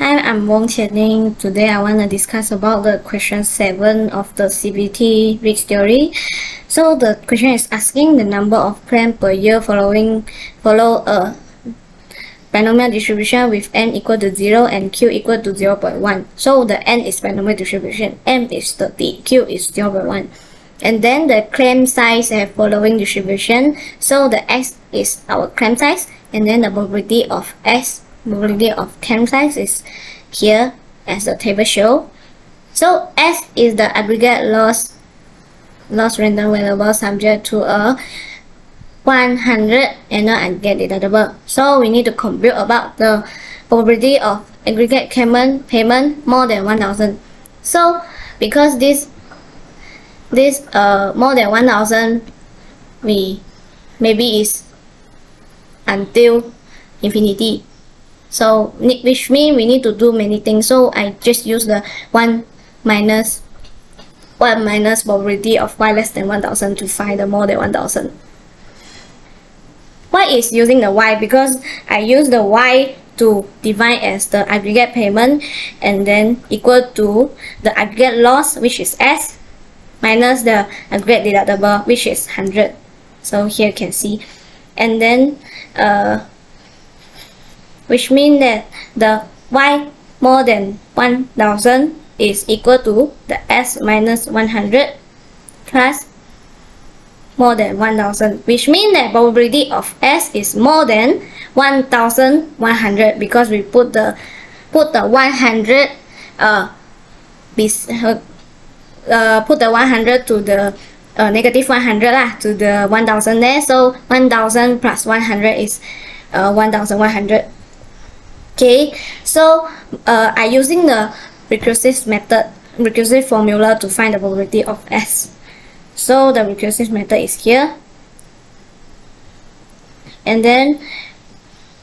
Hi, I'm Wong Qianling. Today I want to discuss about the question 7 of the CBT risk theory. So the question is asking the number of claims per year follow a binomial distribution with n equal to 0 and q equal to 0.1. So the n is binomial distribution, m is 30, q is 0.1. And then the claim size have following distribution. So the x is our claim size, and then the probability of claim size is here as the table show. So S is the aggregate loss random variable subject to a 100 annual aggregate deductible. So we need to compute about the probability of aggregate payment more than 1,000. So because this more than 1,000, maybe is until infinity. So which means we need to do many things. So I just use the 1 minus probability of y less than 1,000 to find the more than 1,000. Why is using the y? Because I use the y to define as the aggregate payment and then equal to the aggregate loss, which is S, minus the aggregate deductible, which is 100. So here you can see. And then which means that the y more than 1,000 is equal to the s minus 100 plus more than 1,000, which means that probability of s is more than 1,100 because we put the 100 put the 100 to the negative 100 lah, to the 1,000 there. So 1,000 plus 100 is 1,100. Okay, so I using the recursive formula to find the probability of S. So the recursive method is here. And then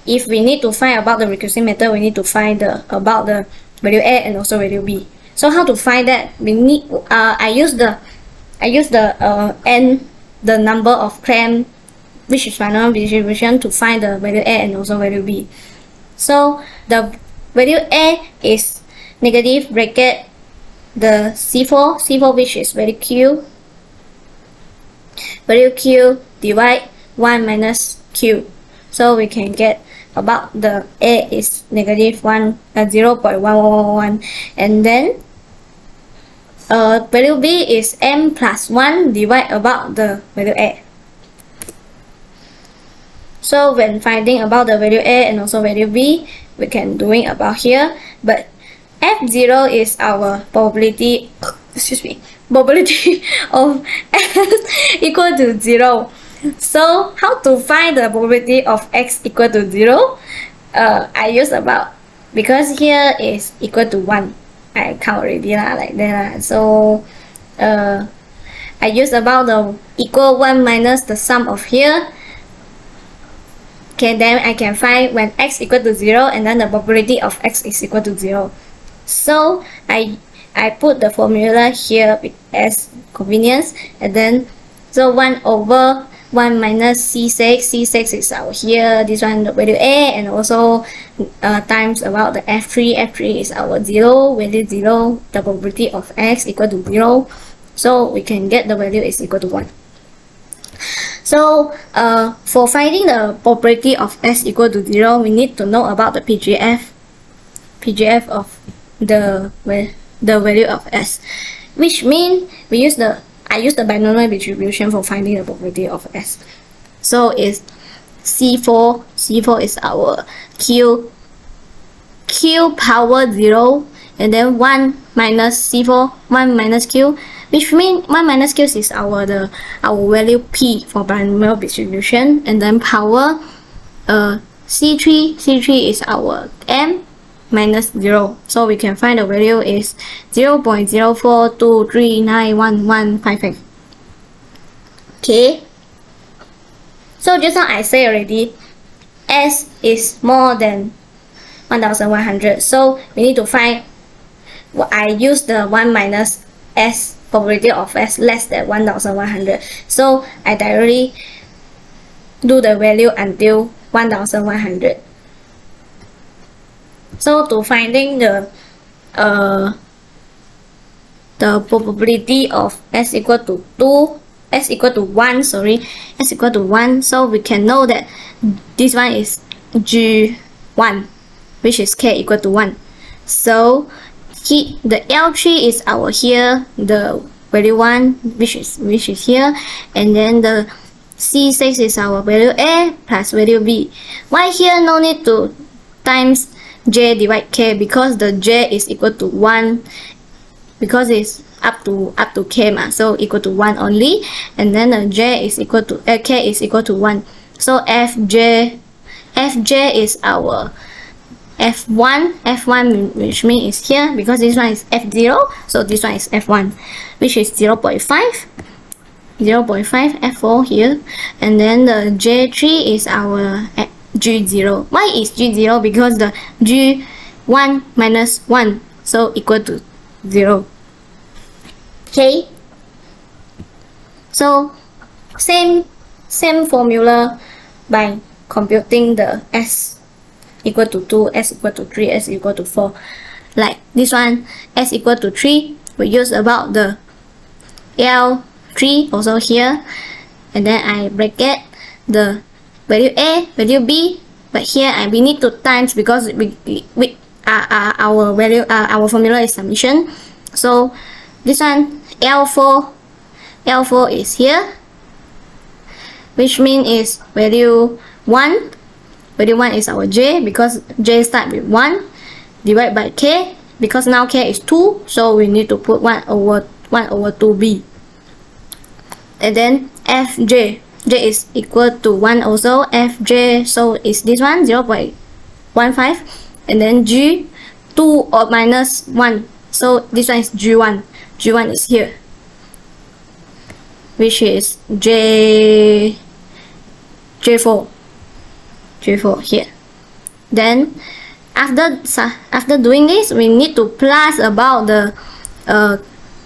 if we need to find about the recursive method, we need to find about the value A and also value B. So how to find that? We need I use the n, the number of claim, which is binomial distribution, to find the value A and also value B. So the value A is negative bracket the C4 which is value Q divide 1 minus Q. So we can get about the A is negative 0.1111, and then value B is m plus 1 divide about the value A. So when finding about the value A and also value B, we can doing about here, but F0 is our probability of S equal to 0. So how to find the probability of X equal to 0? I use about, because here is equal to 1. I count already like that. So I use about the equal 1 minus the sum of here. Okay, then I can find when x equal to 0 and then the probability of x is equal to 0. So I put the formula here as convenience, and then so 1 over 1 minus C6 is out here, this one the value A, and also times about the F3 is our 0, value 0, the probability of x equal to 0. So we can get the value is equal to 1. So for finding the probability of S equal to 0, we need to know about the PGF of the value of S, which means I use the binomial distribution for finding the probability of S. So it's C4 is our Q power 0, and then 1 minus C4, 1 minus Q, which means 1 minus Q is our value P for binomial distribution, and then power C3 is our M minus 0. So we can find the value is 0.04239115. Okay. So just now I say already, S is more than 1,100. So we need to find. I use the 1 minus S, probability of S less than 1,100. So I directly do the value until 1,100. So to finding the probability of s equal to 2, s equal to 1, sorry, s equal to 1, so we can know that this one is G1, which is k equal to 1. So the L3 is our here, the value 1, which is here, and then the C6 is our value A plus value B. Why here no need to times J divide K? Because the J is equal to 1, because it's up to K ma, so equal to 1 only, and then the J is equal to K is equal to 1. So Fj is our F1, which means is here, because this one is F0, so this one is F1, which is 0.5, F4 here, and then the J3 is our G0. Why is G0? Because the G1 minus 1, so equal to 0. Okay, so same formula by computing the S equal to 2, S equal to 3, S equal to 4. Like this one, S equal to 3, we use about the L3 also here, and then I bracket the value A, value B, but here we need to times because our formula is summation. So this one L4 is here, which means is value 1. Value 1 is our J, because J start with 1, divide by K, because now K is 2, so we need to put 1 over 2B. And then Fj, J is equal to 1 also, Fj, so is this one, 0.15. And then G, 2 or minus 1, so this one is G1. G1 is here, which is J4 here. Then after doing this, we need to plus about the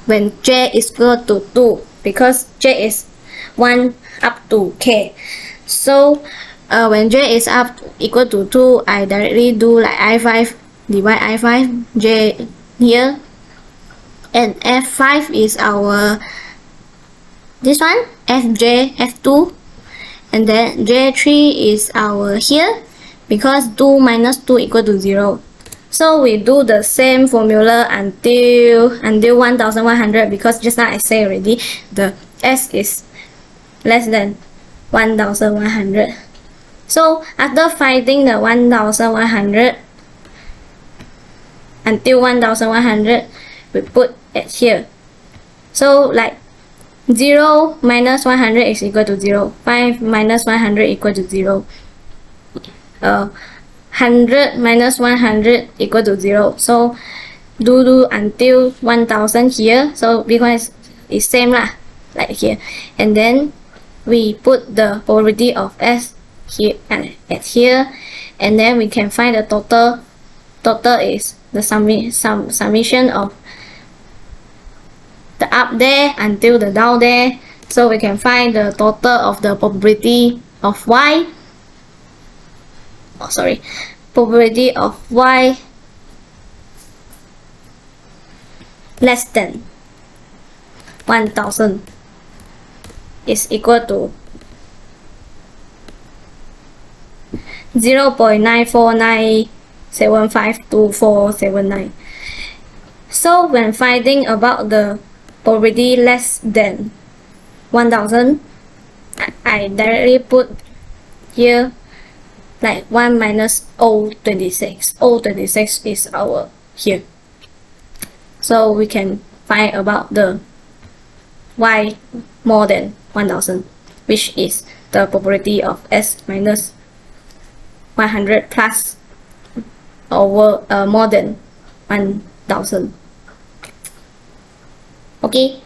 when J is equal to 2, because J is 1 up to K. So when J is equal to 2, I directly do like I5, divide I5, J here, and F5 is our this one, Fj, F2, and then J3 is our here, because 2 minus 2 equal to 0. So we do the same formula until 1100, because just now I say already the S is less than 1100. So after finding the 1100 until 1100, we put it here. So like 0 minus 100 is equal to 0. 5 minus 100 equal to 0. 100 minus 100 equal to 0. So do until 1000 here. So big one is same lah, like here. And then we put the probability of S here and at here, and then we can find the total. Total is the summation of the up there until the down there. So we can find the total of the probability of Y. Probability of Y less than 1000 is equal to 0.949752479. So when finding about the probability less than 1000, I directly put here like 1 minus 0.26. 0.26 is our here. So we can find about the Y more than 1000, which is the probability of S minus 100 plus over more than 1000. Okay.